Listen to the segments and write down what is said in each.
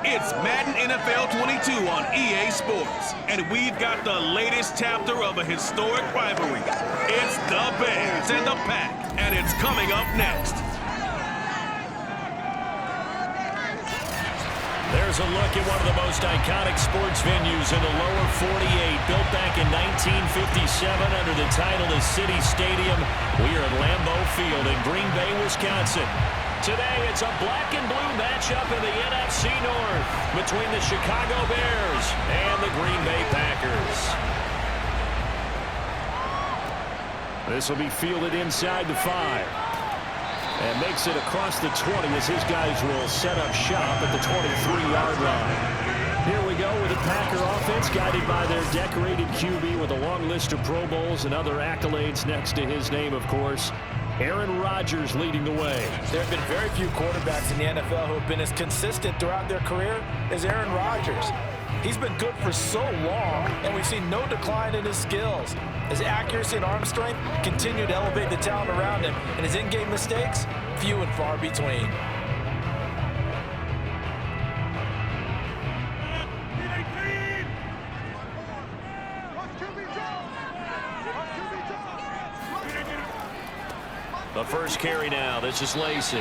It's Madden NFL 22 on EA Sports, and we've got the latest chapter of a historic rivalry. It's the Bears and the Pack, and it's coming up next. There's a look at one of the most iconic sports venues in the lower 48, built back in 1957 under the title of City Stadium. We are at Lambeau Field in Green Bay, Wisconsin. Today, it's a black and blue matchup in the NFC North between the Chicago Bears and the Green Bay Packers. This will be fielded inside the 5. And makes it across the 20 as his guys will set up shop at the 23-yard line. Here we go with the Packer offense guided by their decorated QB with a long list of Pro Bowls and other accolades next to his name, of course. Aaron Rodgers leading the way. There have been very few quarterbacks in the NFL who have been as consistent throughout their career as Aaron Rodgers. He's been good for so long, and we've seen no decline in his skills. His accuracy and arm strength continue to elevate the talent around him, and his in-game mistakes, few and far between. The first carry now, this is Lacy.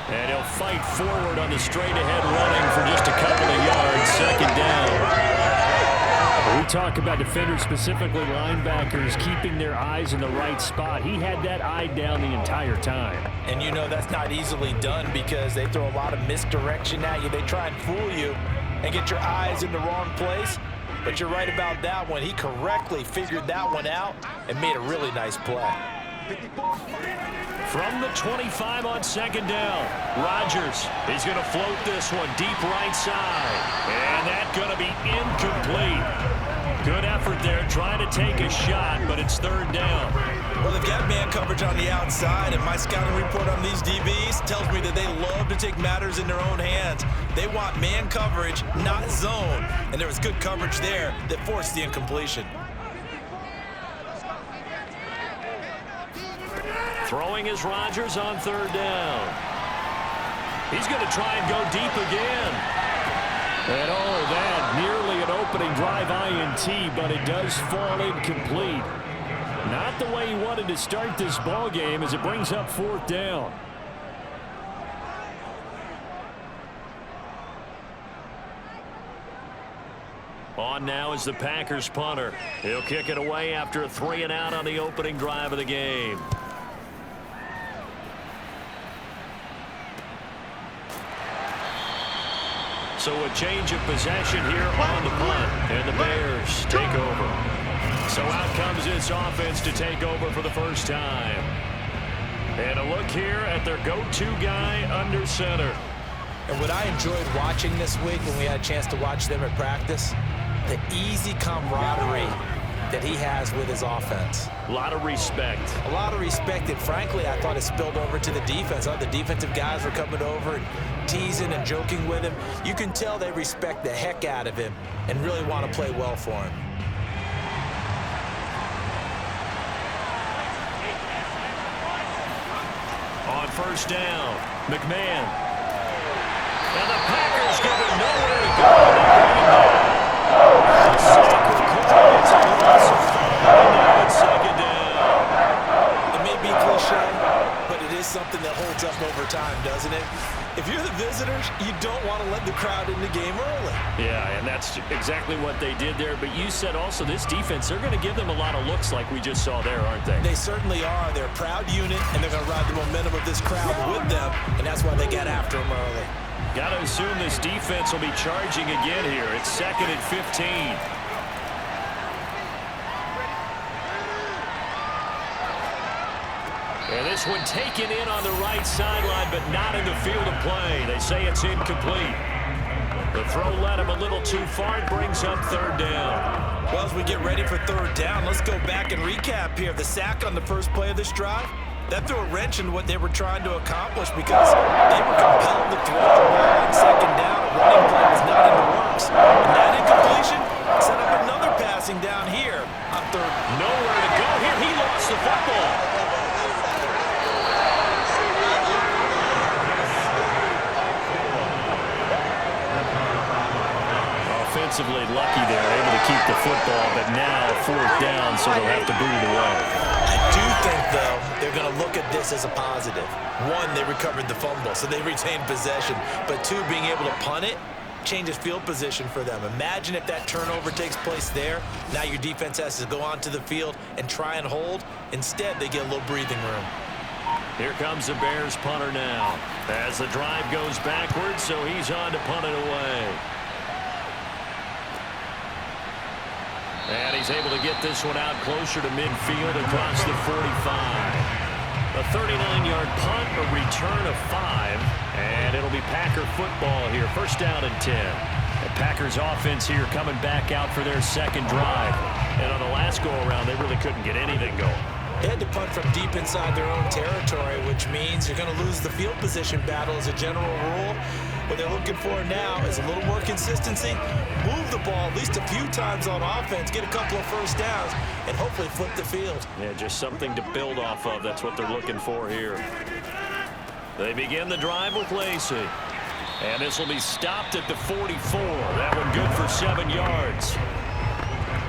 And he'll fight forward on the straight-ahead running for just a couple of yards, second down. We talk about defenders, specifically linebackers, keeping their eyes in the right spot. He had that eye down the entire time. And you know that's not easily done because they throw a lot of misdirection at you. They try and fool you and get your eyes in the wrong place. But you're right about that one. He correctly figured that one out and made a really nice play. From the 25 on second down, Rodgers is going to float this one deep right side. And that's going to be incomplete. Good effort there, trying to take a shot, but it's third down. Well, they've got man coverage on the outside, and my scouting report on these DBs tells me that they love to take matters in their own hands. They want man coverage, not zone. And there was good coverage there that forced the incompletion. Throwing is Rodgers on third down. He's going to try and go deep again. And oh, that nearly an opening drive INT, but it does fall incomplete. Not the way he wanted to start this ball game as it brings up fourth down. On now is the Packers punter. He'll kick it away after a 3-and-out on the opening drive of the game. So a change of possession here on the punt, and the Bears take over. So out comes this offense to take over for the first time. And a look here at their go-to guy under center. And what I enjoyed watching this week when we had a chance to watch them at practice, the easy camaraderie that he has with his offense. A lot of respect. A lot of respect, and frankly, I thought it spilled over to the defense. The defensive guys were coming over and teasing and joking with him. You can tell they respect the heck out of him and really want to play well for him. On first down, McMahon. And the Packers give him nowhere to go. Second down. It may be cliche, but it is something that holds up over time, doesn't it? If you're the visitors, you don't want to let the crowd in the game early. Yeah, and that's exactly what they did there. But you said also this defense, they're going to give them a lot of looks like we just saw there, aren't they? They certainly are. They're a proud unit, and they're going to ride the momentum of this crowd with them, and that's why they got after them early. Got to assume this defense will be charging again here. It's 2nd and 15. And this one taken in on the right sideline, but not in the field of play. They say it's incomplete. The throw led him a little too far and brings up third down. Well, as we get ready for third down, let's go back and recap here. The sack on the first play of this drive, that threw a wrench in what they were trying to accomplish because they were compelled to throw the ball on second down. A running play was not in the works. And that incompletion set up another passing down here on third. Nowhere to go here. He lost the football. defensively lucky there, able to keep the football, but now 4th down, so they'll have to boot it away. I do think, though, they're going to look at this as a positive. One, they recovered the fumble, so they retained possession. But two, being able to punt it changes field position for them. Imagine if that turnover takes place there. Now your defense has to go onto the field and try and hold. Instead, they get a little breathing room. Here comes the Bears punter now. As the drive goes backwards, so he's on to punt it away. And he's able to get this one out closer to midfield across the 45. A 39-yard punt, a return of 5, and it'll be Packer football here. 1st down and 10. The Packers offense here coming back out for their 2nd drive. And on the last go-around, they really couldn't get anything going. They had to punt from deep inside their own territory, which means you're going to lose the field position battle as a general rule. What they're looking for now is a little more consistency, move the ball at least a few times on offense, get a couple of 1st downs, and hopefully flip the field. Yeah, just something to build off of. That's what they're looking for here. They begin the drive with Lacy. And this will be stopped at the 44. That one good for 7 yards.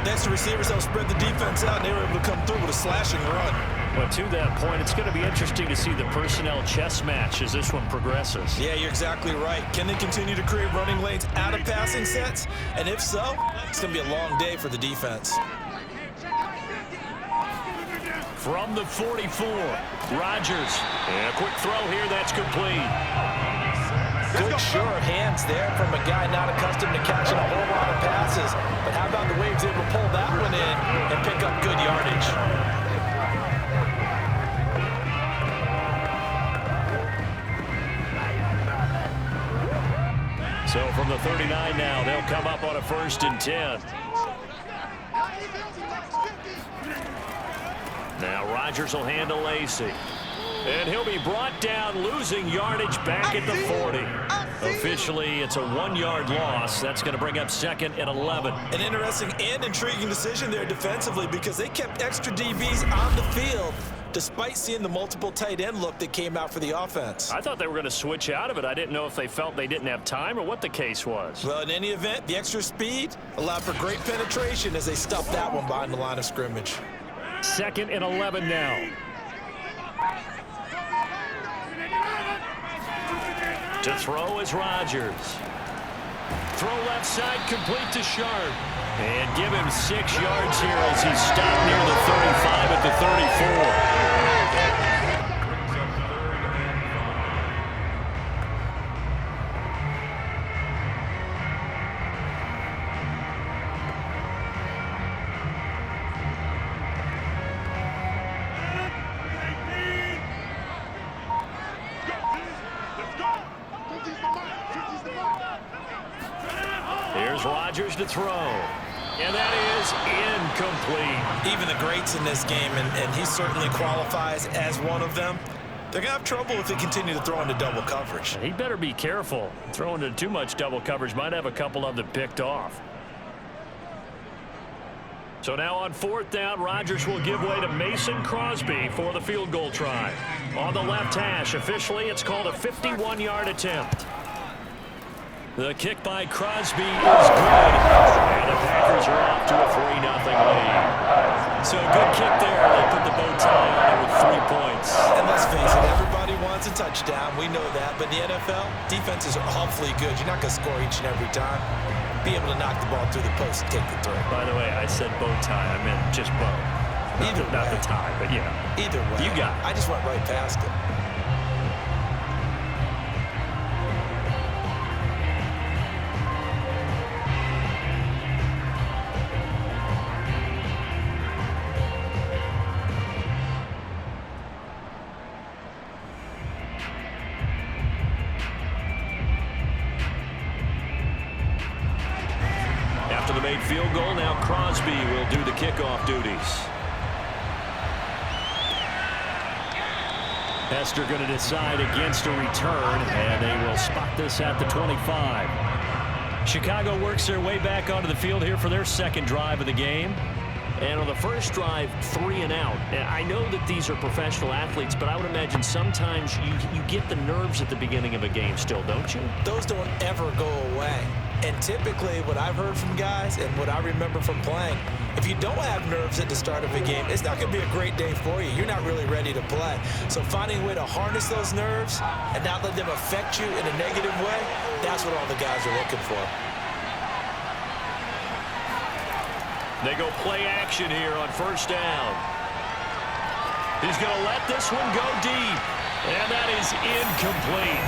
Next, the receivers help spread the defense out, and they were able to come through with a slashing run. But to that point, it's going to be interesting to see the personnel chess match as this one progresses. Yeah, you're exactly right. Can they continue to create running lanes out of passing sets? And if so, it's going to be a long day for the defense. From the 44, Rodgers. And a quick throw here, that's complete. Good, sure hands there from a guy not accustomed to catching a whole lot of passes. But how about the way he's able to pull that one in and pick up good yardage? So from the 39 now, they'll come up on a 1st and 10. Now Rodgers will hand to Lacy. And he'll be brought down, losing yardage back at the 40. Officially, it's a 1-yard loss. That's going to bring up 2nd and 11. An interesting and intriguing decision there defensively because they kept extra DBs on the field despite seeing the multiple tight end look that came out for the offense. I thought they were going to switch out of it. I didn't know if they felt they didn't have time or what the case was. Well, in any event, the extra speed allowed for great penetration as they stuffed that one behind the line of scrimmage. 2nd and 11 now. To throw is Rodgers. Throw left side, complete to Sharp. And give him 6 yards here as he's stopped near the 35 at the 34. Here's Rodgers to throw. And that is incomplete. Even the greats in this game, and he certainly qualifies as one of them, they're going to have trouble if they continue to throw into double coverage. He better be careful. Throwing into too much double coverage might have a couple of them picked off. So now on 4th down, Rodgers will give way to Mason Crosby for the field goal try. On the left hash, officially it's called a 51-yard attempt. The kick by Crosby is good. And the Packers are off to a 3-0 lead. So a good kick there. They put the bow tie on it with 3 points. And let's face it, everybody wants a touchdown. We know that. But in the NFL, defenses are awfully good. You're not going to score each and every time. Be able to knock the ball through the post and take the throw. By the way, I said bow tie. I meant just bow. Not the tie, but you know. Either way. You got it. I just went right past it. After the made field goal, now Crosby will do the kickoff duties. Hester going to decide against a return, and they will spot this at the 25. Chicago works their way back onto the field here for their 2nd drive of the game. And on the first drive, 3 and out. I know that these are professional athletes, but I would imagine sometimes you get the nerves at the beginning of a game still, don't you? Those don't ever go away. And typically what I've heard from guys and what I remember from playing, if you don't have nerves at the start of a game, it's not going to be a great day for you. You're not really ready to play. So finding a way to harness those nerves and not let them affect you in a negative way, that's what all the guys are looking for. They go play action here on first down. He's going to let this one go deep. And that is incomplete.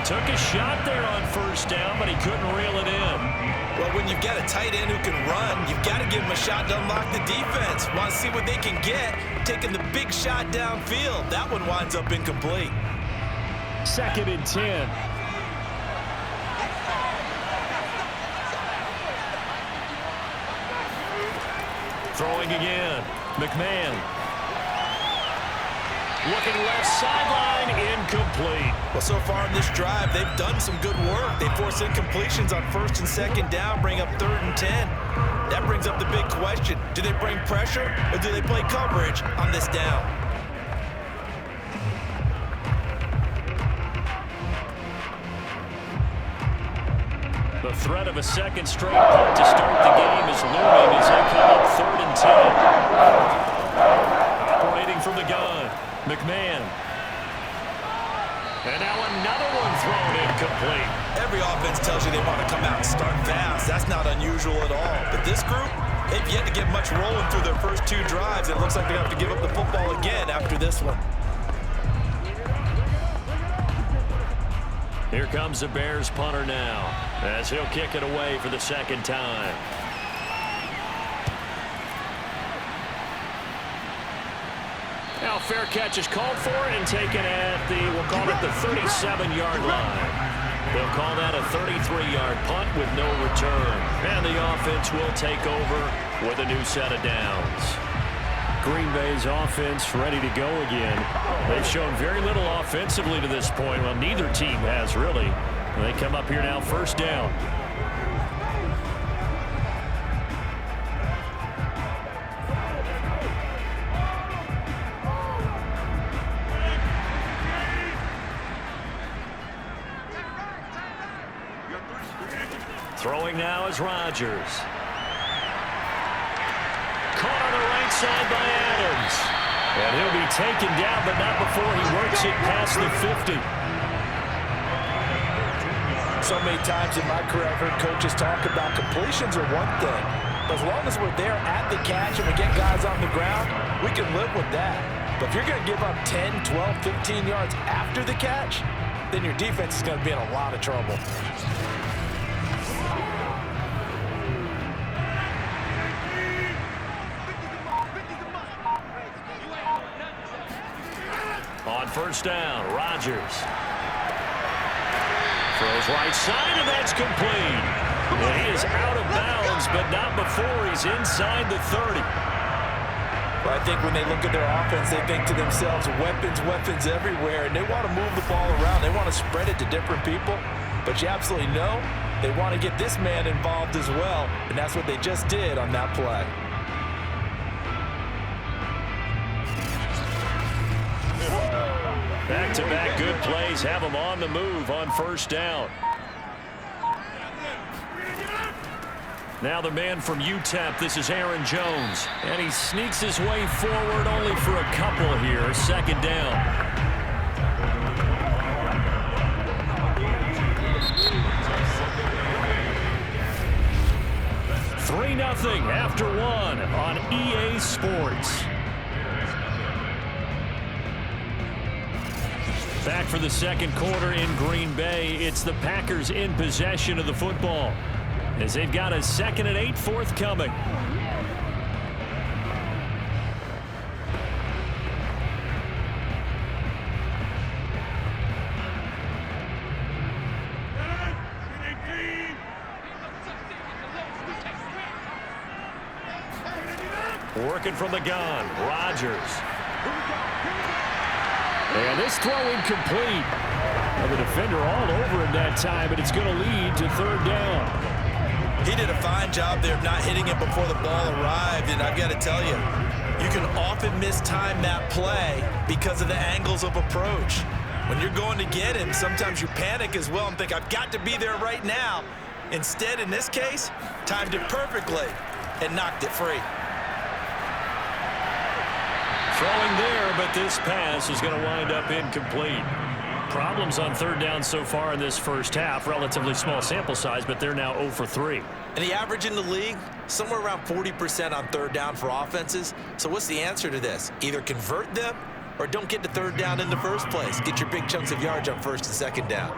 Took a shot there on first down, but he couldn't reel it in. Well, when you've got a tight end who can run, you've got to give him a shot to unlock the defense. Want to see what they can get, taking the big shot downfield. That one winds up incomplete. 2nd and 10. Throwing again. McMahon. Looking left sideline, incomplete. Well, so far in this drive, they've done some good work. They force incompletions on 1st and 2nd down, bring up 3rd and 10. That brings up the big question. Do they bring pressure or do they play coverage on this down? The threat of a second straight punt to start the game is looming as they come up 3rd and 10. Operating from the gun, McMahon. And now another one thrown incomplete. Every offense tells you they want to come out and start fast. That's not unusual at all. But this group, they've yet to get much rolling through their first 2 drives. It looks like they have to give up the football again after this one. Here comes the Bears punter now, as he'll kick it away for the 2nd time. Now fair catch is called for and taken at we'll call it the 37-yard line. They'll call that a 33-yard punt with no return. And the offense will take over with a new set of downs. Green Bay's offense ready to go again. They've shown very little offensively to this point. Well, neither team has really. They come up here now 1st down. Throwing now is Rodgers. Caught on the right side by Adams. And he'll be taken down, but not before he works it past the 50. So many times in my career I've heard coaches talk about completions are one thing. But as long as we're there at the catch and we get guys on the ground, we can live with that. But if you're going to give up 10, 12, 15 yards after the catch, then your defense is going to be in a lot of trouble. On 1st down, Rodgers. Throws right side, and that's complete. And he is out of bounds, but not before he's inside the 30. Well, I think when they look at their offense, they think to themselves, weapons, weapons everywhere, and they want to move the ball around. They want to spread it to different people, but you absolutely know they want to get this man involved as well, and that's what they just did on that play. Back-to-back good plays have him on the move on 1st down. Now the man from UTEP, this is Aaron Jones. And he sneaks his way forward only for a couple here. 2nd down. Three 3-0 after one on EA Sports. Back for the 2nd quarter in Green Bay. It's the Packers in possession of the football as they've got a 2nd and 8 forthcoming. Working from the gun, Rodgers. And this throw incomplete. Well, the defender all over him that time, but it's going to lead to 3rd down. He did a fine job there of not hitting it before the ball arrived, and I've got to tell you, you can often mistime that play because of the angles of approach. When you're going to get him, sometimes you panic as well and think, I've got to be there right now. Instead, in this case, timed it perfectly and knocked it free. Throwing there, but this pass is going to wind up incomplete. Problems on third down so far in this first half. Relatively small sample size, but they're now 0 for 3. And the average in the league, somewhere around 40% on third down for offenses. So what's the answer to this? Either convert them or don't get to third down in the first place. Get your big chunks of yards on first and second down.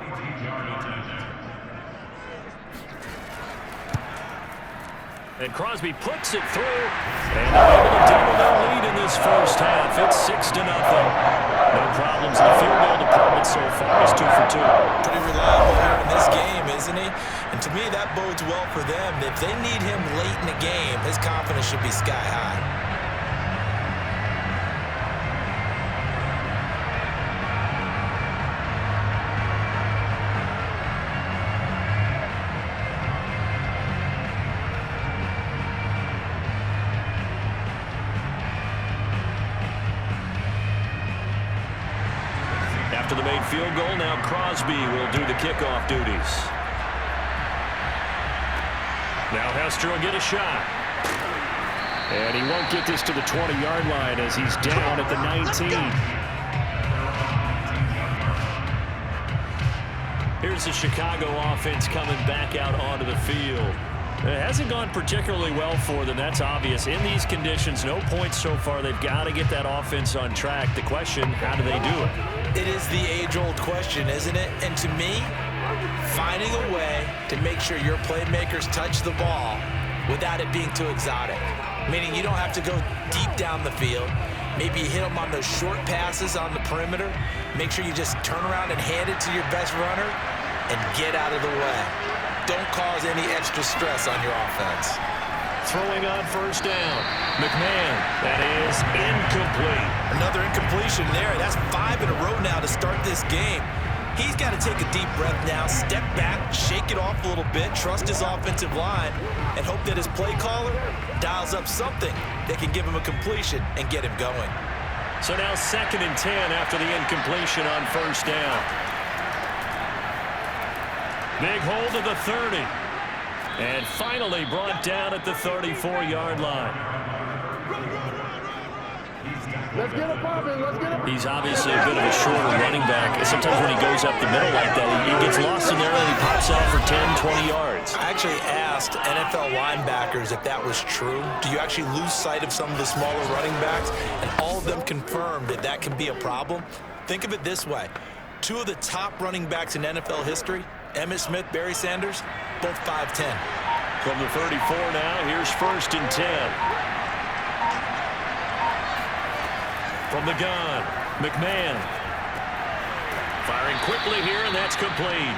And Crosby puts it through. And they're able to double their lead in this first half. It's 6-0. No problems in the field goal department so far. He's 2 for 2. Pretty reliable here in this game, isn't he? And to me, that bodes well for them. If they need him late in the game, his confidence should be sky high. After the made field goal, now Crosby will do the kickoff duties. Now Hester will get a shot. And he won't get this to the 20-yard line as he's down at the 19. Here's the Chicago offense coming back out onto the field. It hasn't gone particularly well for them, that's obvious. In these conditions, no points so far. They've got to get that offense on track. The question, how do they do it? It is the age-old question, isn't it? And to me, finding a way to make sure your playmakers touch the ball without it being too exotic. Meaning you don't have to go deep down the field. Maybe you hit them on those short passes on the perimeter. Make sure you just turn around and hand it to your best runner and get out of the way. Don't cause any extra stress on your offense. Throwing on first down. McMahon, that is incomplete. Another incompletion there. That's 5 in a row now to start this game. He's got to take a deep breath now, step back, shake it off a little bit, trust his offensive line, and hope that his play caller dials up something that can give him a completion and get him going. So now 2nd and 10 after the incompletion on first down. Big hold of the 30. And finally brought down at the 34-yard line. Let's get it popping. Let's get it. He's obviously a bit of a shorter running back. Sometimes when he goes up the middle like that, he gets lost in there and he pops out for 10, 20 yards. I actually asked NFL linebackers if that was true. Do you actually lose sight of some of the smaller running backs? And all of them confirmed that that can be a problem. Think of it this way. 2 of the top running backs in NFL history, Emmitt Smith, Barry Sanders, both 5'10". From the 34 now, here's 1st and 10. From the gun, McMahon. Firing quickly here, and that's complete.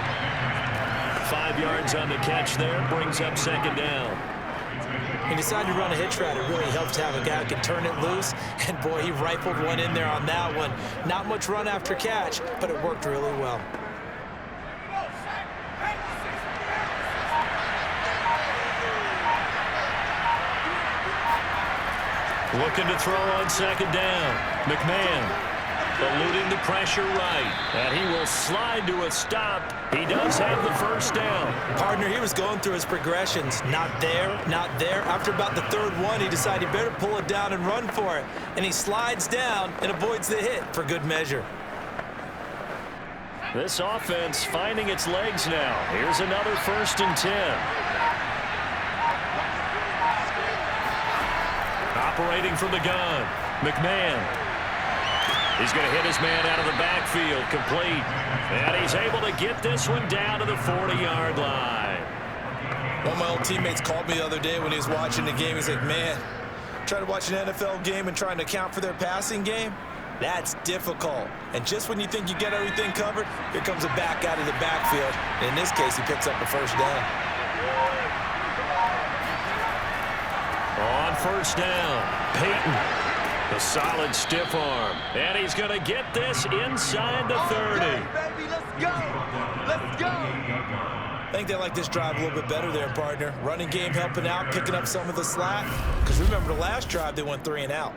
5 yards on the catch there, brings up 2nd down. He decided to run a hitch route. It really helps to have a guy who can turn it loose. And boy, he rifled one in there on that one. Not much run after catch, but it worked really well. Looking to throw on 2nd down. McMahon eluding the pressure right. And he will slide to a stop. He does have the first down. Partner, he was going through his progressions. Not there, not there. After about the 3rd one, he decided he better pull it down and run for it. And he slides down and avoids the hit for good measure. This offense finding its legs now. Here's another 1st and 10. Operating from the gun, McMahon. He's going to hit his man out of the backfield, complete. And he's able to get this one down to the 40-yard line. One of my old teammates called me the other day when he was watching the game. He's like, man, trying to watch an NFL game and trying to account for their passing game, that's difficult. And just when you think you get everything covered, here comes a back out of the backfield. And in this case, he picks up the first down. On first down, Payton, the solid stiff arm. And he's going to get this inside the 30. Okay, baby, let's go. Let's go. I think they like this drive a little bit better there, partner. Running game helping out, picking up some of the slack. Because remember, the last drive, they went 3 and out.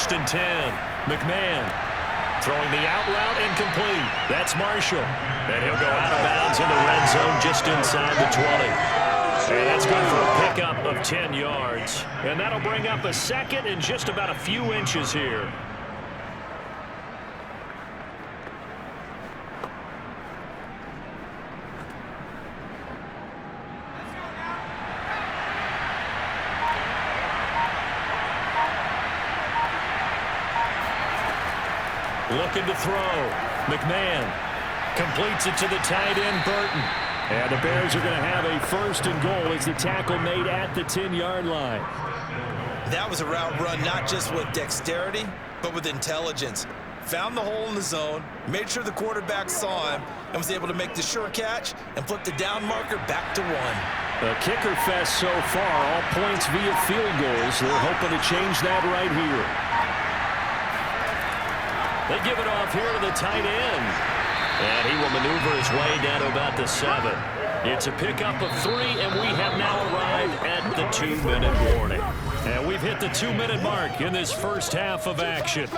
1st and 10. McMahon throwing the out route incomplete. That's Marshall. And he'll go out of bounds in the red zone just inside the 20. And that's good for a pickup of 10 yards. And that'll bring up a 2nd and just about a few inches here. Looking to throw. McMahon completes it to the tight end, Burton. And the Bears are going to have a 1st and goal as the tackle made at the 10-yard line. That was a route run not just with dexterity, but with intelligence. Found the hole in the zone, made sure the quarterback saw him, and was able to make the sure catch and flip the down marker back to 1. A kicker fest so far, all points via field goals. They're hoping to change that right here. They give it off here to the tight end. And he will maneuver his way down to about the 7. It's a pickup of 3, and we have now arrived at the 2-minute warning. And we've hit the 2-minute mark in this first half of action.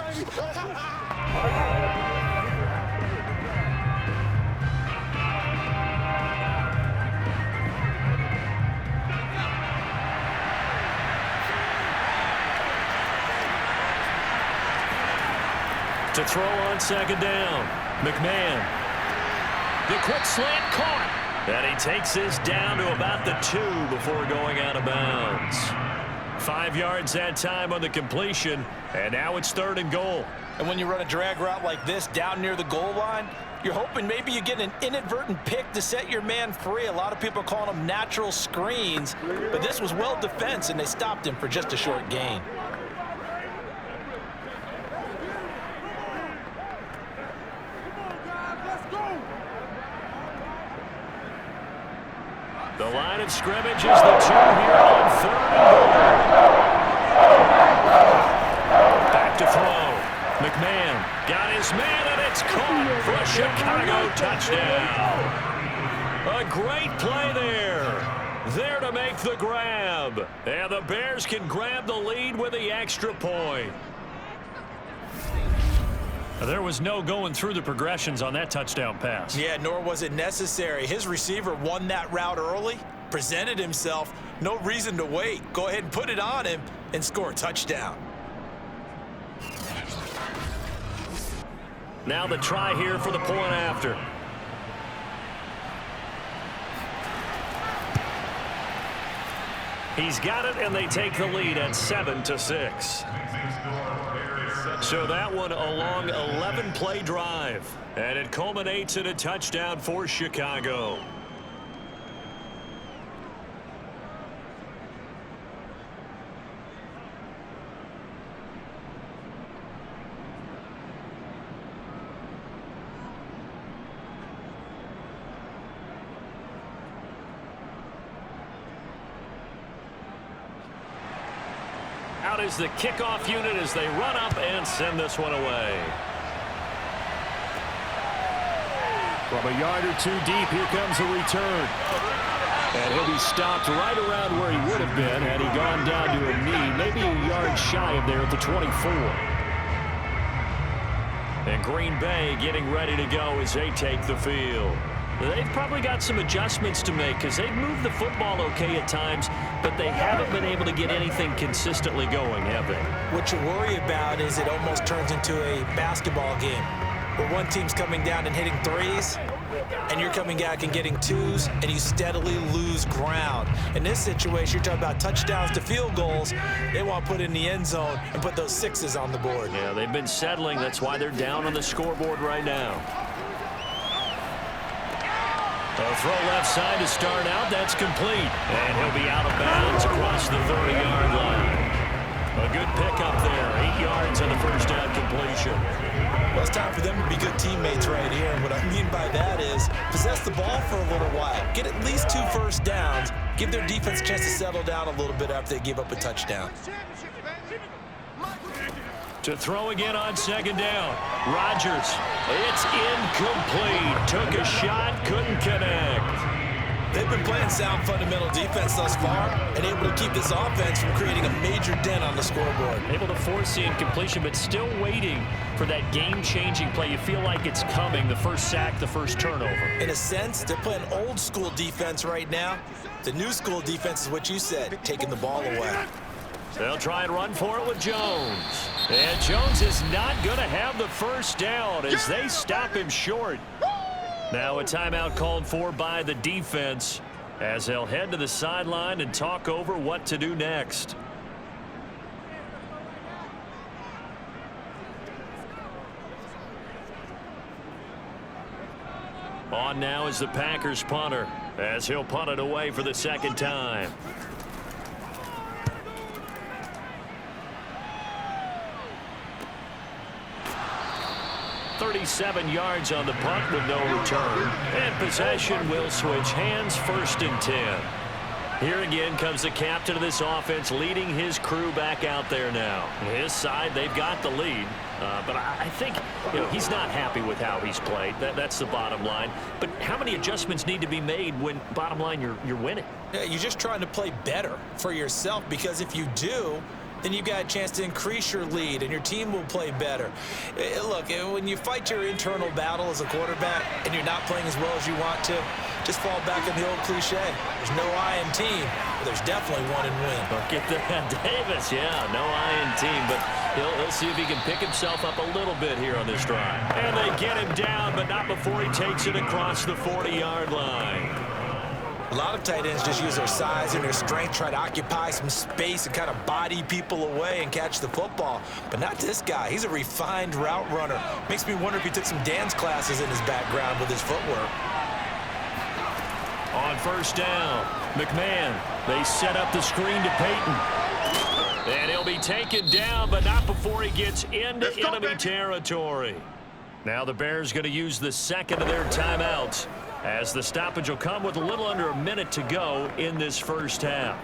To throw on 2nd down. McMahon. The quick slant caught. And he takes this down to about the 2 before going out of bounds. 5 yards that time on the completion. And now it's 3rd and goal. And when you run a drag route like this down near the goal line, you're hoping maybe you get an inadvertent pick to set your man free. A lot of people are calling them natural screens. But this was well defense, and they stopped him for just a short gain. The line of scrimmage is the 2 here on 3rd and goal. Back to throw. McMahon got his man, and it's caught for a Chicago touchdown. A great play there. There to make the grab. And the Bears can grab the lead with the extra point. There was no going through the progressions on that touchdown pass. Yeah, nor was it necessary. His receiver won that route early, presented himself, no reason to wait. Go ahead and put it on him and score a touchdown. Now the try here for the point after. He's got it, and they take the lead at 7-6. So that one a long 11-play drive, and it culminates in a touchdown for Chicago. Out is the kickoff unit as they run up and send this one away. From a yard or 2 deep, here comes a return. And he'll be stopped right around where he would have been had he gone down to a knee, maybe a yard shy of there at the 24. And Green Bay getting ready to go as they take the field. They've probably got some adjustments to make because they've moved the football okay at times, but they haven't been able to get anything consistently going, have they? What you worry about is it almost turns into a basketball game where one team's coming down and hitting 3s, and you're coming back and getting 2s, and you steadily lose ground. In this situation, you're talking about touchdowns to field goals. They want to put it in the end zone and put those 6s on the board. Yeah, they've been settling. That's why they're down on the scoreboard right now. A throw left side to start out. That's complete. And he'll be out of bounds across the 30-yard line. A good pickup there. 8 yards on the first down completion. Well, it's time for them to be good teammates right here. And what I mean by that is possess the ball for a little while. Get at least 2 first downs. Give their defense a chance to settle down a little bit after they give up a touchdown. To throw again on 2nd down. Rodgers. It's incomplete. Took a shot, couldn't connect. They've been playing sound fundamental defense thus far and able to keep this offense from creating a major dent on the scoreboard. Able to force the incompletion, but still waiting for that game-changing play. You feel like it's coming, the first sack, the first turnover. In a sense, they're playing old-school defense right now. The new-school defense is what you said, taking the ball away. They'll try and run for it with Jones. And Jones is not going to have the first down as they stop him short. Now a timeout called for by the defense as they'll head to the sideline and talk over what to do next. On now is the Packers punter as he'll punt it away for the second time. 37 yards on the punt with no return. And possession will switch hands, 1st and 10. Here again comes the captain of this offense leading his crew back out there now. His side, they've got the lead. But I think he's not happy with how he's played. That's the bottom line. But how many adjustments need to be made when, bottom line, you're winning? Yeah, you're just trying to play better for yourself, because if you do, then you've got a chance to increase your lead, and your team will play better. Look, when you fight your internal battle as a quarterback and you're not playing as well as you want to, just fall back on the old cliche. There's no I in team, but there's definitely one in win. Look at that, Davis. Yeah, no I in team, but he'll see if he can pick himself up a little bit here on this drive. And they get him down, but not before he takes it across the 40-yard line. A lot of tight ends just use their size and their strength, try to occupy some space and kind of body people away and catch the football. But not this guy. He's a refined route runner. Makes me wonder if he took some dance classes in his background with his footwork. On 1st down, McMahon. They set up the screen to Payton. And he'll be taken down, but not before he gets into enemy territory. Now the Bears going to use the second of their timeouts, as the stoppage will come with a little under a minute to go in this first half.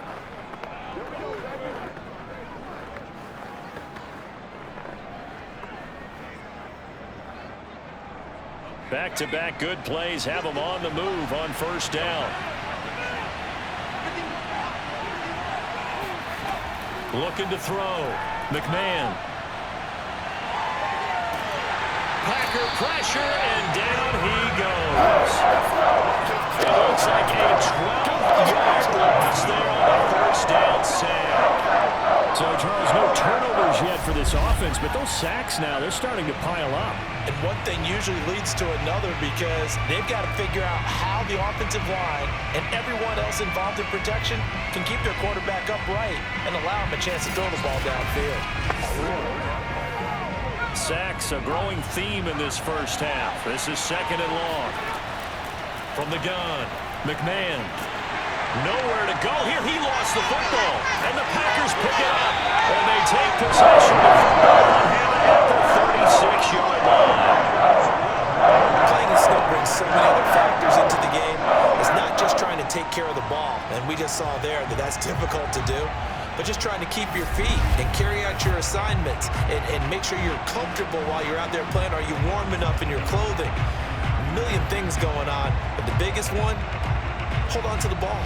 Back-to-back good plays have them on the move on 1st down. Looking to throw. McMahon. Packer pressure, and down he goes. It looks like a 12-yard loss there on the 1st down sack. So, Charles, no turnovers yet for this offense, but those sacks now, they're starting to pile up. And one thing usually leads to another, because they've got to figure out how the offensive line and everyone else involved in protection can keep their quarterback upright and allow him a chance to throw the ball downfield. Sacks, a growing theme in this first half. This is 2nd and long. From the gun, McMahon. Nowhere to go. Here he lost the football. And the Packers pick it up. And they take possession of the football and have it at the 36-yard line. Playing in snow brings so many other factors into the game. It's not just trying to take care of the ball. And we just saw there that that's difficult to do. But just trying to keep your feet and carry out your assignments and make sure you're comfortable while you're out there playing. Are you warm enough in your clothing? A million things going on. But the biggest one, hold on to the ball.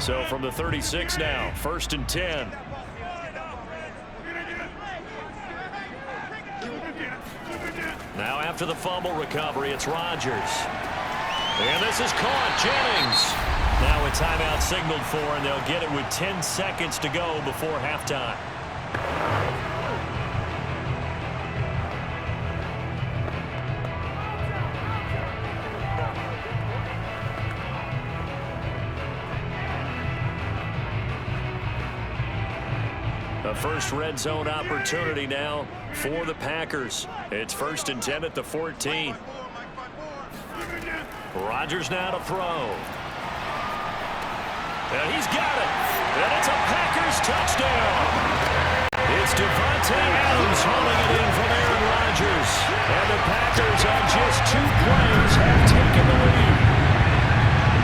So from the 36 now, 1st and 10. Now after the fumble recovery, it's Rodgers. And this is caught. Jennings. Now a timeout signaled for, and they'll get it with 10 seconds to go before halftime. The first red zone opportunity now for the Packers. It's 1st and 10 at the 14. Rodgers now to throw. And he's got it. And it's a Packers touchdown. It's Devontae Adams hauling it in from Aaron Rodgers. And the Packers Packers on just 2 plays have taken the lead.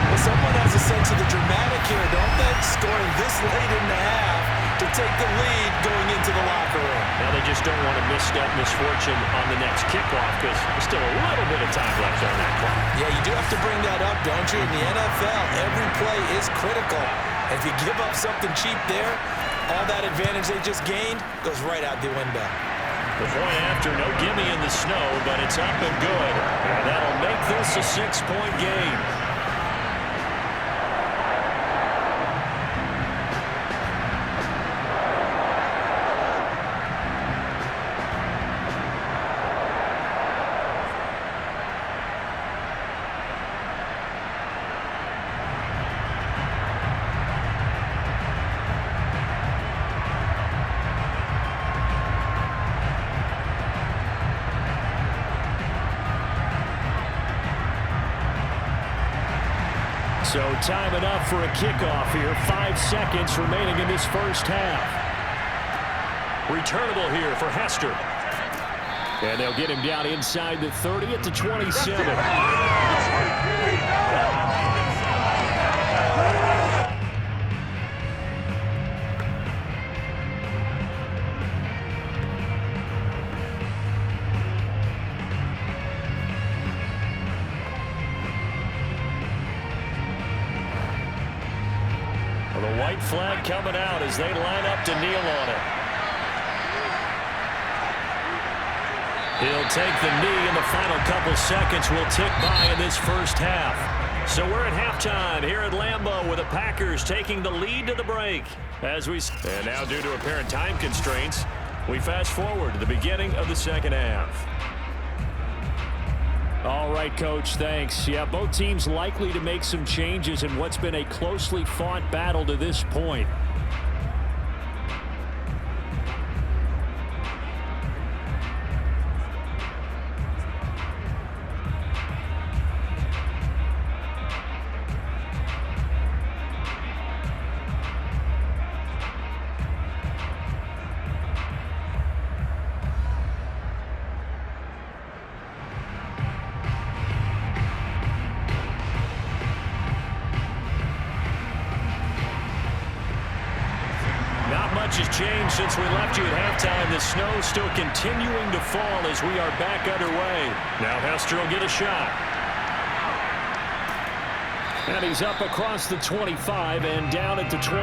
Well, someone has a sense of the dramatic here, don't they? Scoring this late in the half to take the lead going into the locker room. Now they just don't want to misstep misfortune on the next kickoff because there's still a little bit of time left on that clock. Yeah, you do have to bring that up, don't you? In the NFL, every play is critical. If you give up something cheap there, all that advantage they just gained goes right out the window. The point after, no gimme in the snow, but it's up and good. And that'll make this a 6-point game. So time enough for a kickoff here. 5 seconds remaining in this first half. Returnable here for Hester. And they'll get him down inside the 30 at the 27. The white flag coming out as they line up to kneel on it. He'll take the knee, and the final couple seconds will tick by in this first half. So we're at halftime here at Lambeau with the Packers taking the lead to the break. And now due to apparent time constraints, we fast forward to the beginning of the second half. All right, Coach, thanks. Yeah, both teams likely to make some changes in what's been a closely fought battle to this point. Much has changed since we left you at halftime. The snow still continuing to fall as we are back underway. Now Hester will get a shot. And he's up across the 25 and down at the 28.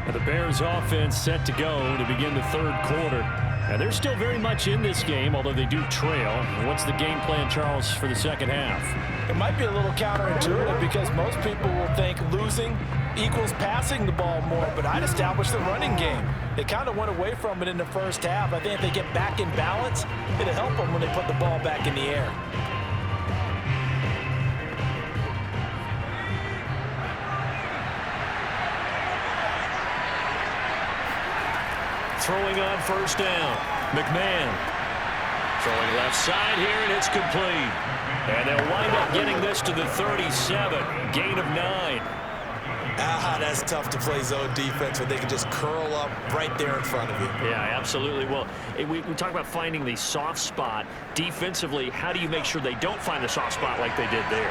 And the Bears offense set to go to begin the third quarter. And they're still very much in this game, although they do trail. What's the game plan, Charles, for the second half? It might be a little counterintuitive because most people will think losing equals passing the ball more, but I'd establish the running game. They kind of went away from it in the first half. I think if they get back in balance, it'll help them when they put the ball back in the air. Throwing on first down. McMahon throwing left side here, and it's complete. And they'll wind up getting this to the 37. Gain of 9. That's tough to play zone defense when they can just curl up right there in front of you. Yeah, absolutely. Well, we talk about finding the soft spot. Defensively, how do you make sure they don't find the soft spot like they did there?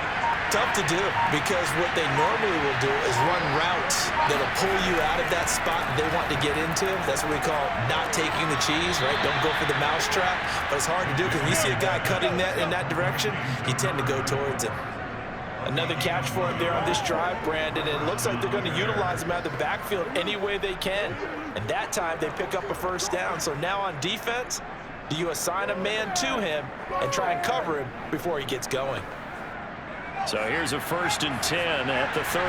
Tough to do because what they normally will do is run routes that'll pull you out of that spot that they want to get into. That's what we call not taking the cheese, right? Don't go for the mousetrap. But it's hard to do because when you see a guy cutting that in that direction, you tend to go towards him. Another catch for him there on this drive, Brandon. And it looks like they're going to utilize him out of the backfield any way they can. And that time they pick up a first down. So now on defense, do you assign a man to him and try and cover him before he gets going? So here's a 1st and 10 at the 38.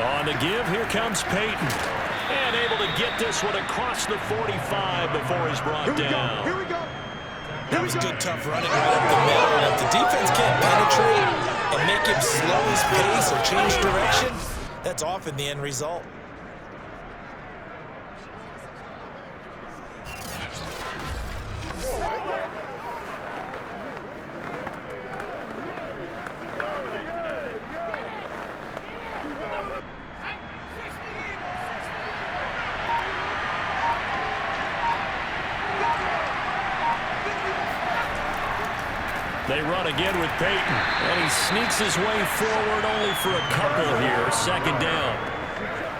On the give, here comes Payton. And able to get this one across the 45 before he's brought down. Here we go. That was good, tough running right up the middle. And if the defense can't penetrate and make him slow his pace or change direction, that's often the end result. They run again with Payton, and he sneaks his way forward only for a couple here. Second down.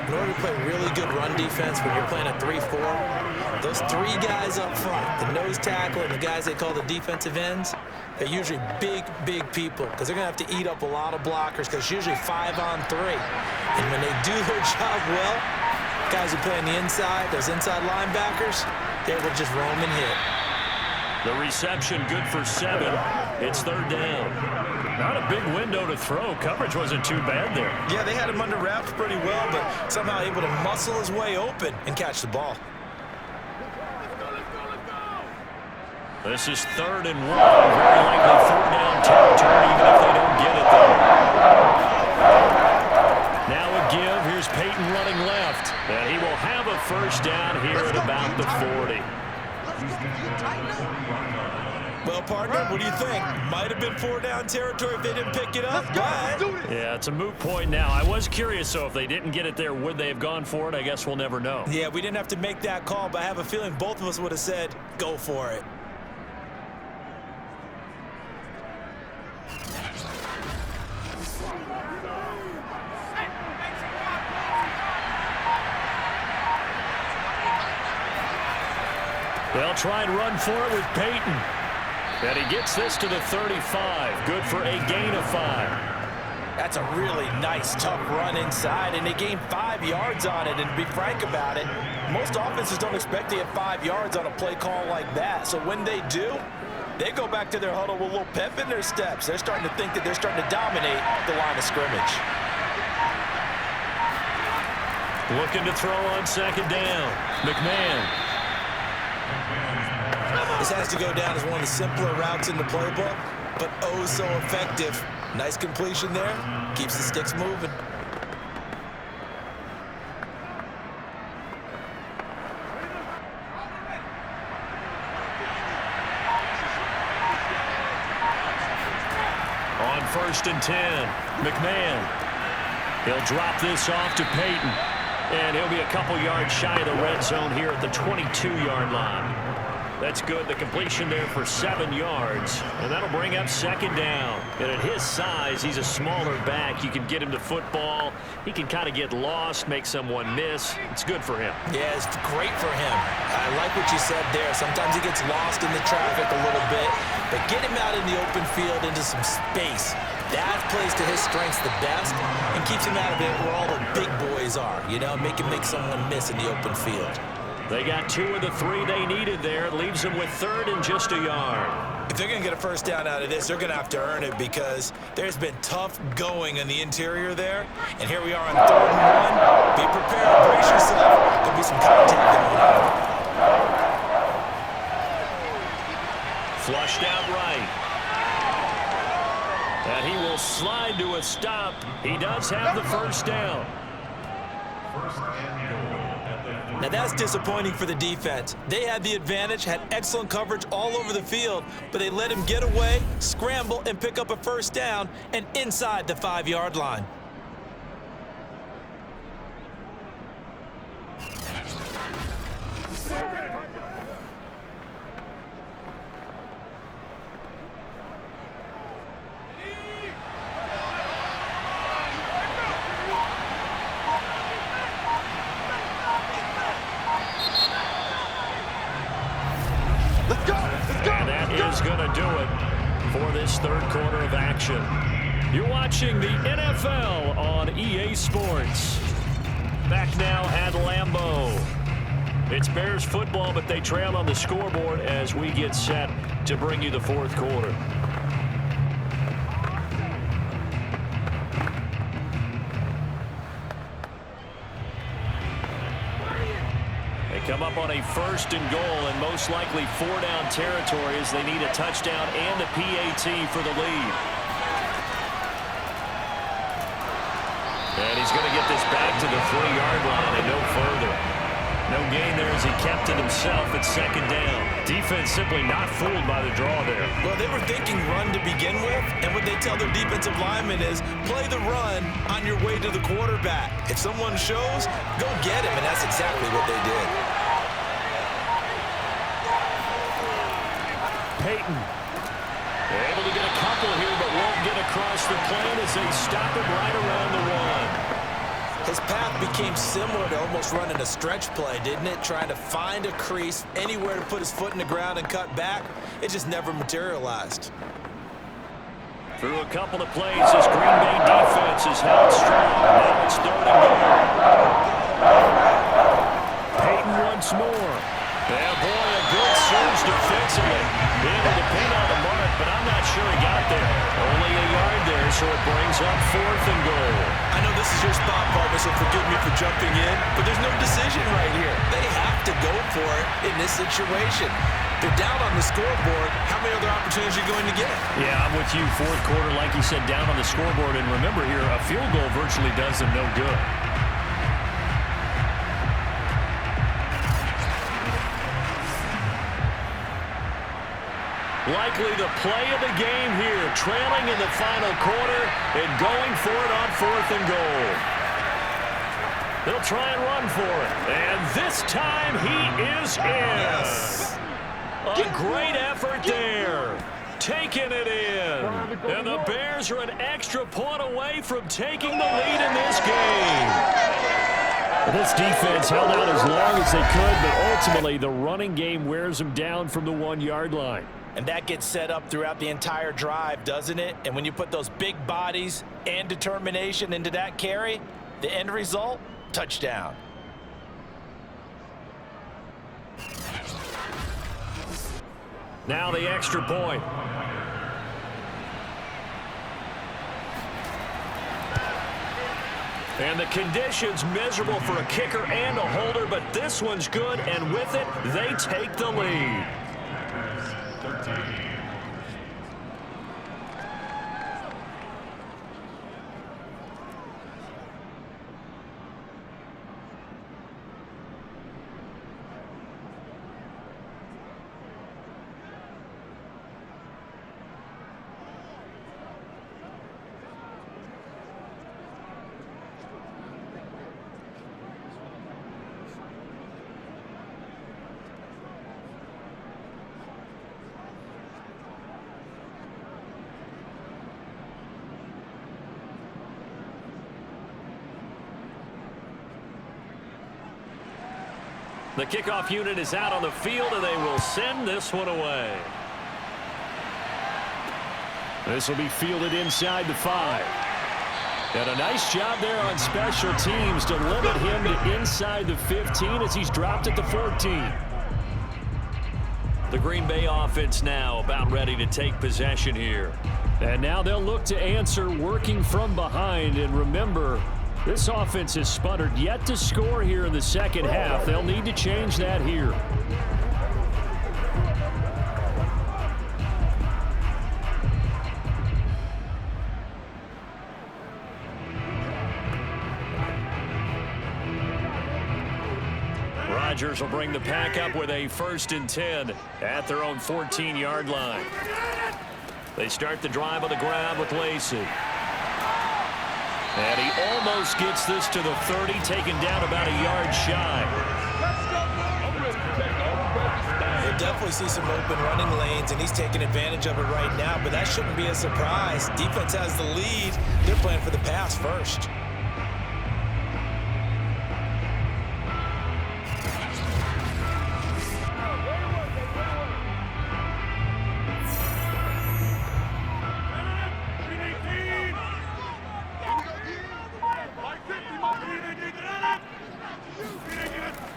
In order to play really good run defense when you're playing a 3-4, those three guys up front, the nose tackle and the guys they call the defensive ends, they're usually big, big people because they're going to have to eat up a lot of blockers because it's usually 5-on-3. And when they do their job well, guys who play on the inside, those inside linebackers, they will just roam and hit. The reception good for 7. It's third down. Not a big window to throw. Coverage wasn't too bad there. Yeah, they had him under wraps pretty well, but somehow able to muscle his way open and catch the ball. This is 3rd and 1. Very likely 4th down territory, even if they don't get it there. Now a give. Here's Payton running left. And he will have a first down here at about the 40. Well, partner, what do you think? Might have been 4 down territory if they didn't pick it up, but... Yeah, it's a moot point now. I was curious, so if they didn't get it there, would they have gone for it? I guess we'll never know. Yeah, we didn't have to make that call, but I have a feeling both of us would have said, go for it. They'll try and run for it with Payton. And he gets this to the 35. Good for a gain of 5. That's a really nice, tough run inside, and they gained 5 yards on it. And to be frank about it, most offenses don't expect to get 5 yards on a play call like that. So when they do, they go back to their huddle with a little pep in their steps. They're starting to think that they're starting to dominate the line of scrimmage. Looking to throw on second down. McMahon. This has to go down as one of the simpler routes in the playbook, but oh so effective. Nice completion there. Keeps the sticks moving. On 1st and 10, McMahon. He'll drop this off to Payton, and he'll be a couple yards shy of the red zone here at the 22-yard line. That's good. The completion there for 7 yards, and that'll bring up second down. And at his size, he's a smaller back. You can get him to football. He can kind of get lost, make someone miss. It's good for him. Yeah, it's great for him. I like what you said there. Sometimes he gets lost in the traffic a little bit, but get him out in the open field into some space. That plays to his strengths the best and keeps him out of it where all the big boys are. You know, make someone miss in the open field. They got 2 of the 3 they needed there. It leaves them with 3rd and just a yard. If they're going to get a first down out of this, they're going to have to earn it because there's been tough going in the interior there. And here we are on 3rd and 1. Be prepared. Brace yourself. There'll be some contact going on. Flushed out right. And he will slide to a stop. He does have the first down. Now that's disappointing for the defense. They had the advantage, had excellent coverage all over the field, but they let him get away, scramble, and pick up a first down, and inside the 5-yard line. Third quarter of action. You're watching the NFL on EA Sports. Back now at Lambeau. It's Bears football, but they trail on the scoreboard as we get set to bring you the fourth quarter. Come up on a 1st and goal and most likely 4 down territory as they need a touchdown and a PAT for the lead. And he's going to get this back to the 3-yard line and no further. No gain there as he kept it himself at second down. Defense simply not fooled by the draw there. Well, they were thinking run to begin with, and what they tell their defensive linemen is play the run on your way to the quarterback. If someone shows, go get him, and that's exactly what they did. Payton able to get as they stop him right around the 1. His path became similar to almost running a stretch play, didn't it? Trying to find a crease, anywhere to put his foot in the ground and cut back. It just never materialized. Through a couple of plays, this Green Bay defense is held strong. Now it's 3rd and goal. Payton once more. Yeah, boy, a good surge defensively. Able to pin on the mark, but I'm not sure he got there. Only a yard there, so it brings up 4th and goal. I know this is your spot, partner, so forgive me for jumping in, but there's no decision right here. They have to go for it in this situation. They're down on the scoreboard. How many other opportunities are you going to get? Yeah, I'm with you. 4th quarter, like you said, down on the scoreboard. And remember here, a field goal virtually does them no good. Likely the play of the game here, trailing in the final quarter and going for it on 4th and goal. They'll try and run for it. And this time he is in. Yes. A great effort there. Taking it in. And the Bears are an extra point away from taking the lead in this game. This defense held out as long as they could, but ultimately the running game wears them down from the 1-yard line. And that gets set up throughout the entire drive, doesn't it? And when you put those big bodies and determination into that carry, the end result, touchdown. Now the extra point. And the conditions miserable for a kicker and a holder, but this one's good, and with it, they take the lead. The kickoff unit is out on the field, and they will send this one away. This will be fielded inside the 5. And a nice job there on special teams to limit him to inside the 15 as he's dropped at the 14. The Green Bay offense now about ready to take possession here. And now they'll look to answer working from behind. And remember, this offense has sputtered yet to score here in the second half. They'll need to change that here. Rodgers will bring the pack up with a 1st and 10 at their own 14-yard line. They start the drive on the ground with Lacy. And he almost gets this to the 30, taken down about a yard shy. You'll definitely see some open running lanes, and he's taking advantage of it right now, but that shouldn't be a surprise. Defense has the lead. They're playing for the pass first.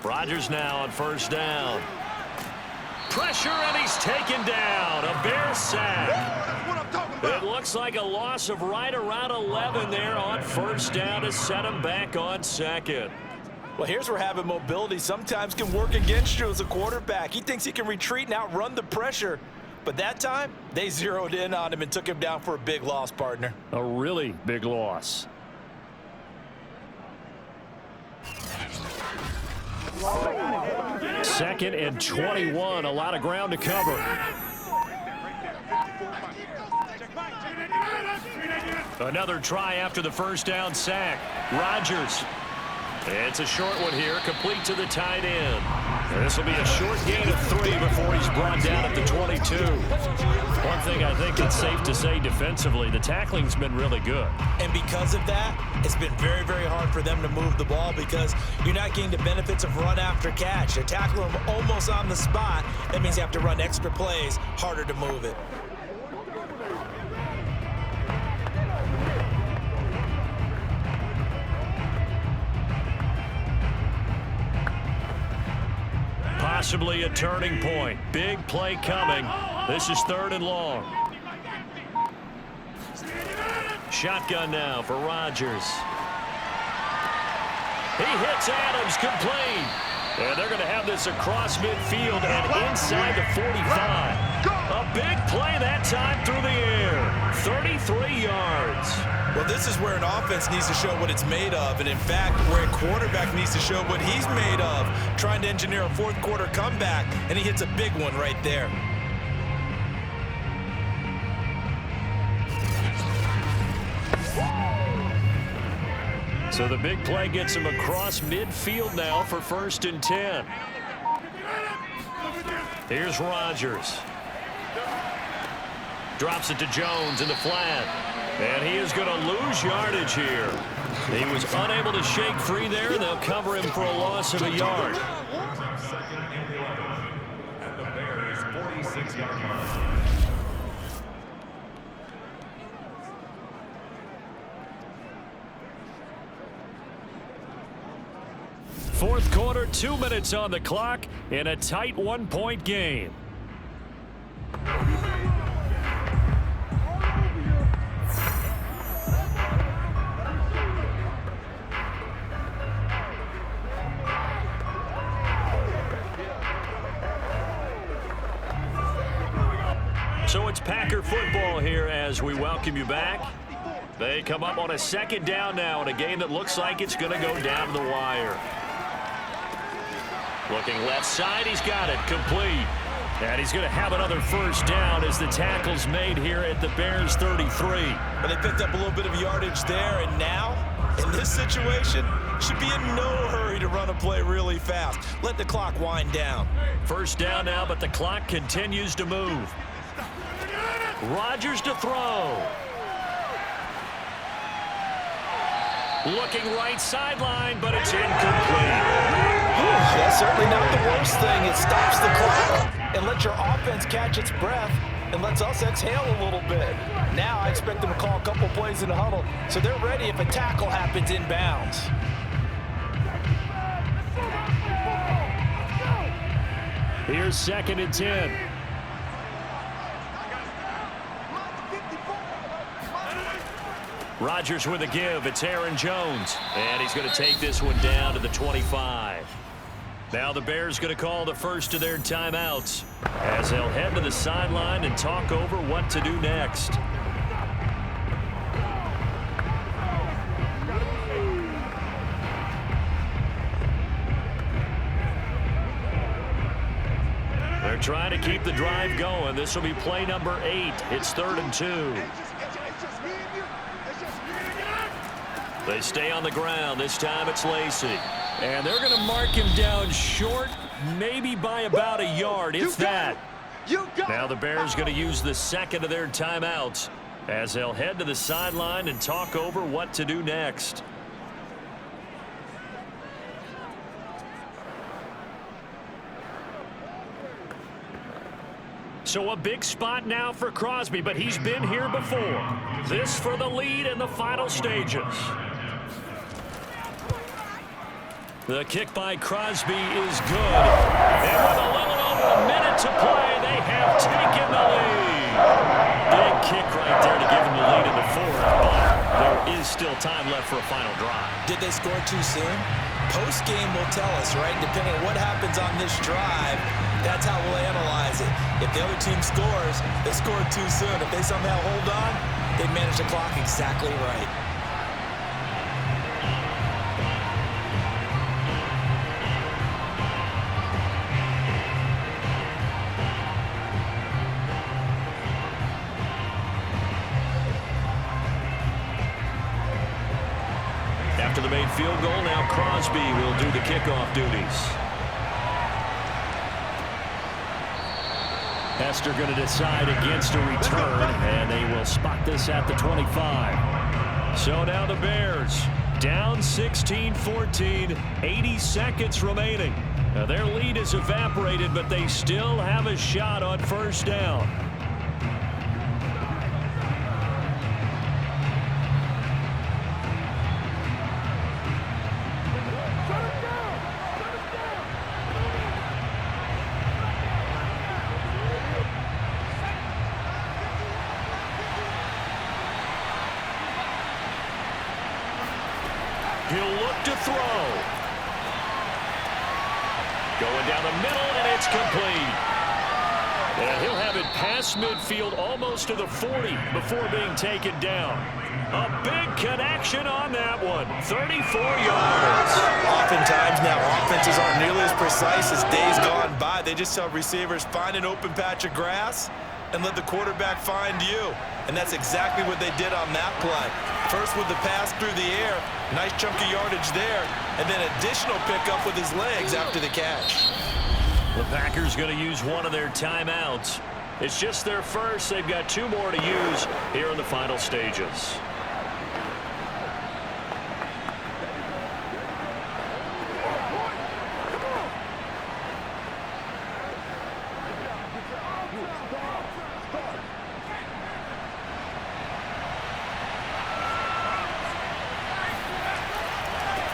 Rodgers now on 1st down. Pressure, and he's taken down. A Bear sack. It looks like a loss of right around 11 there on 1st down to set him back on 2nd. Well, here's where having mobility sometimes can work against you as a quarterback. He thinks he can retreat and outrun the pressure. But that time, they zeroed in on him and took him down for a big loss, partner. A really big loss. Second and 21, a lot of ground to cover. Another try after the 1st down sack. Rodgers It's a short one here, complete to the tight end. This will be a short gain of 3 before he's brought down at the 22. One thing I think it's safe to say defensively, the tackling's been really good. And because of that, it's been very, very hard for them to move the ball because you're not getting the benefits of run after catch. They're tackling them almost on the spot. That means you have to run extra plays, harder to move it. Possibly a turning point. Big play coming. This is 3rd and long. Shotgun now for Rodgers. He hits Adams, complete. And they're going to have this across midfield and inside the 45. A big play that time through the air. 33 yards. Well, this is where an offense needs to show what it's made of, and in fact, where a quarterback needs to show what he's made of, trying to engineer a 4th quarter comeback, and he hits a big one right there. So the big play gets him across midfield now for 1st and 10. Here's Rodgers. Drops it to Jones in the flat. And he is going to lose yardage here. He was unable to shake free there, and they'll cover him for a loss of a yard. At the Bears' 46-yard line. Fourth quarter, 2 minutes on the clock in a tight 1-point game. So it's Packer football here as we welcome you back. They come up on a 2nd down now in a game that looks like it's going to go down to the wire. Looking left side, he's got it, complete. And he's going to have another 1st down as the tackle's made here at the Bears' 33. But they picked up a little bit of yardage there, and now, in this situation, should be in no hurry to run a play really fast. Let the clock wind down. 1st down now, but the clock continues to move. Rodgers to throw. Looking right sideline, but it's incomplete. That's certainly not the worst thing. It stops the clock and lets your offense catch its breath and lets us exhale a little bit. Now I expect them to call a couple plays in the huddle so they're ready if a tackle happens inbounds. Here's 2nd and 10. Rodgers with a give. It's Aaron Jones. And he's going to take this one down to the 25. Now the Bears going to call the first of their timeouts as they'll head to the sideline and talk over what to do next. They're trying to keep the drive going. This will be play number 8. It's 3rd and 2. They stay on the ground. This time it's Lacy. And they're going to mark him down short, maybe by about a yard, if that. Now the Bears going to use the 2nd of their timeouts as they'll head to the sideline and talk over what to do next. So a big spot now for Crosby, but he's been here before. This for the lead in the final stages. The kick by Crosby is good. And with a little over a minute to play, they have taken the lead. Big kick right there to give them the lead in the 4th, but there is still time left for a final drive. Did they score too soon? Post-game will tell us, right? Depending on what happens on this drive, that's how we'll analyze it. If the other team scores, they scored too soon. If they somehow hold on, they manage the clock exactly right. after the made field goal. Now Crosby will do the kickoff duties. Hester going to decide against a return, and they will spot this at the 25. So now the Bears down 16-14, 80 seconds remaining. Now their lead is evaporated, but they still have a shot on first down. He'll look to throw. Going down the middle, and it's complete. And he'll have it past midfield almost to the 40 before being taken down. A big connection on that one. 34 yards. Oftentimes now, offenses aren't nearly as precise as days gone by. They just tell receivers, find an open patch of grass and let the quarterback find you. And that's exactly what they did on that play. First with the pass through the air, nice chunky yardage there, and then additional pickup with his legs after the catch. The Packers going to use one of their timeouts. It's just their first. They've got 2 more to use here in the final stages.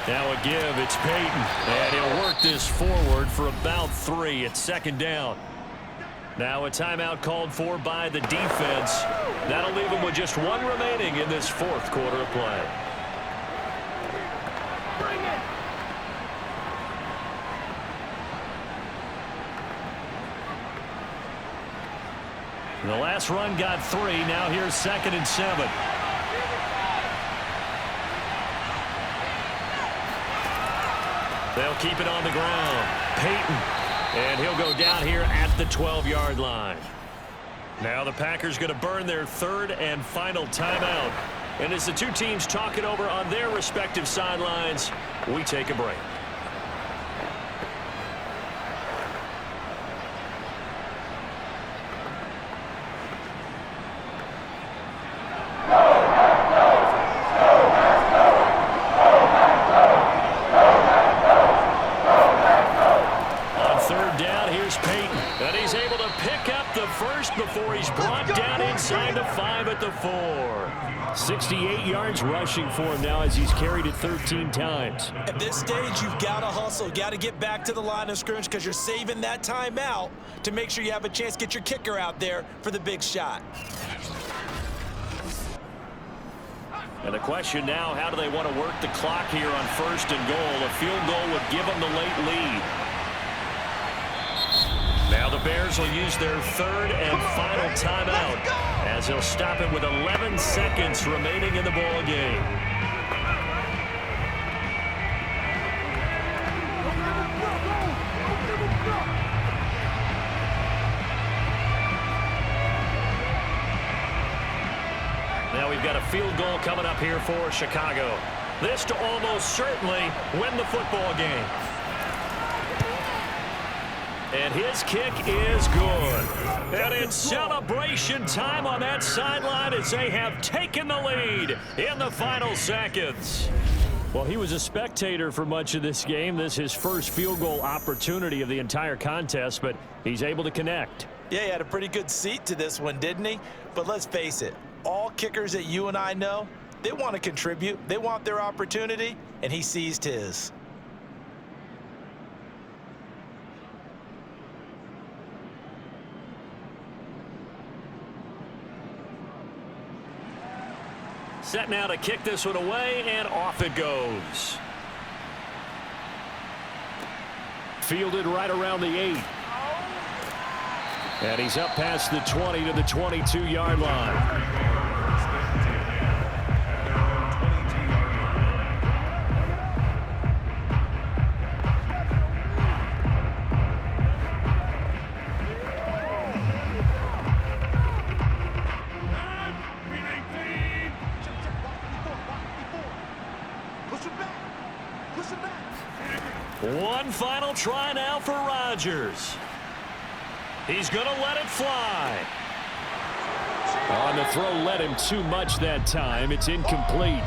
Now a give, it's Payton, and he'll work this forward for about 3 at second down. Now a timeout called for by the defense. That'll leave them with just 1 remaining in this 4th quarter of play. The last run got 3. Now here's 2nd and 7. They'll keep it on the ground. Payton. And he'll go down here at the 12-yard line. Now the Packers going to burn their 3rd and final timeout. And as the 2 teams talk it over on their respective sidelines, we take a break. Before he's brought down inside the 5 at the 4. 68 yards rushing for him now as he's carried it 13 times. At this stage, you've got to hustle. You've got to get back to the line of scrimmage because you're saving that timeout to make sure you have a chance to get your kicker out there for the big shot. And the question now, how do they want to work the clock here on 1st and goal? A field goal would give them the late lead. Now the Bears will use their 3rd and final timeout as they'll stop it with 11 seconds remaining in the ball game. Now we've got a field goal coming up here for Chicago. This to almost certainly win the football game. And his kick is good. And it's celebration time on that sideline as they have taken the lead in the final seconds. Well, he was a spectator for much of this game. This is his first field goal opportunity of the entire contest, but he's able to connect. Yeah, he had a pretty good seat to this one, didn't he? But let's face it, all kickers that you and I know, they want to contribute. They want their opportunity, and he seized his. Set now to kick this one away, and off it goes. Fielded right around the 8. And he's up past the 20 to the 22-yard line. Push it back. One final try now for Rodgers. He's going to let it fly. On the throw, led him too much that time. It's incomplete.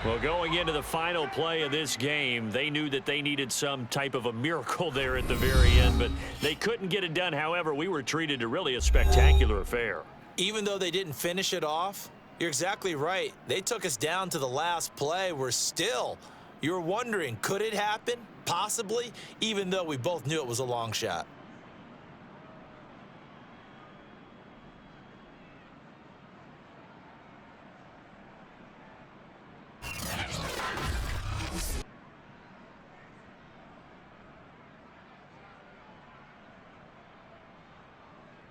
Well, going into the final play of this game, they knew that they needed some type of a miracle there at the very end, but they couldn't get it done. However, we were treated to really a spectacular affair. Even though they didn't finish it off, you're exactly right. They took us down to the last play. You're wondering, could it happen? Possibly, even though we both knew it was a long shot.